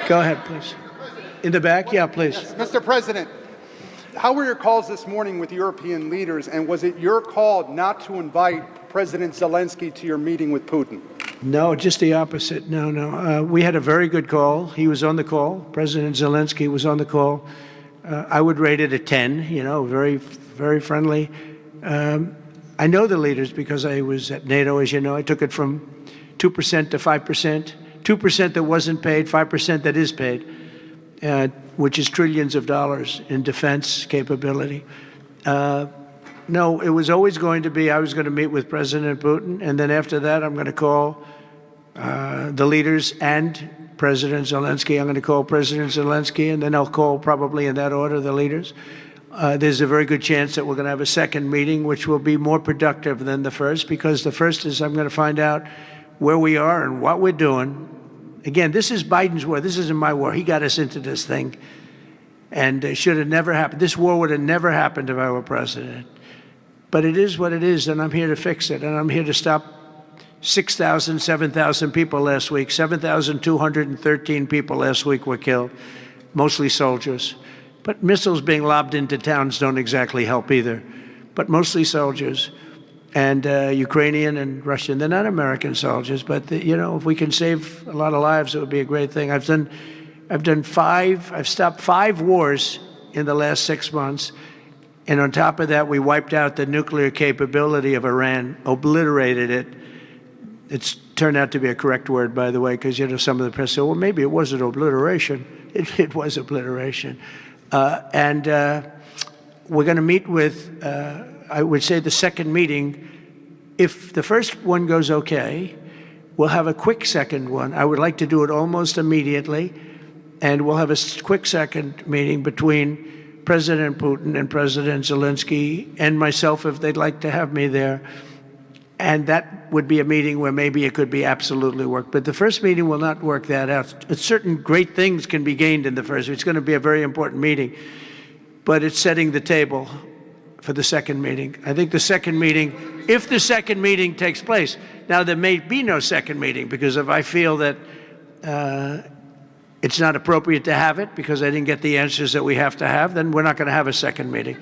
Go ahead, please. In the back? Yeah, please. Yes, Mr. President, how were your calls this morning with European leaders, and was it your call not to invite President Zelensky to your meeting with Putin? No, just the opposite. No. We had a very good call. He was on the call. President Zelensky was on the call. I would rate it a 10, very, very friendly. I know the leaders because I was at NATO, as you know. I took it from 2% to 5%, 2% that wasn't paid, 5% that is paid, which is trillions of dollars in defense capability. No, it was always going to be, I was going to meet with President Putin, and then after that, I'm going to call the leaders and President Zelensky. I'm going to call President Zelensky, and then I'll call, probably in that order, the leaders. There's a very good chance that we're going to have a second meeting, which will be more productive than the first, because the first is I'm going to find out where we are and what we're doing. Again, this is Biden's war. This isn't my war. He got us into this thing, and it should have never happened. This war would have never happened if I were president. But it is what it is, and I'm here to fix it, and I'm here to stop 6,000, 7,000 people last week. 7,213 people last week were killed, mostly soldiers. But missiles being lobbed into towns don't exactly help either, but mostly soldiers. And Ukrainian and Russian, they're not American soldiers, but if we can save a lot of lives, it would be a great thing. I've stopped 5 wars in the last 6 months. And on top of that, we wiped out the nuclear capability of Iran, obliterated it. It's turned out to be a correct word, by the way, because some of the press said, well, maybe it wasn't obliteration. It was obliteration. And we're going to meet with, I would say, the second meeting. If the first one goes okay, we'll have a quick second one. I would like to do it almost immediately. And we'll have a quick second meeting between President Putin and President Zelensky and myself, if they'd like to have me there. And that would be a meeting where maybe it could be absolutely work. But the first meeting will not work that out. Certain great things can be gained in the first. It's going to be a very important meeting. But it's setting the table for the second meeting. I think the second meeting, if the second meeting takes place. Now, there may be no second meeting, because if I feel that it's not appropriate to have it because I didn't get the answers that we have to have, then we're not going to have a second meeting.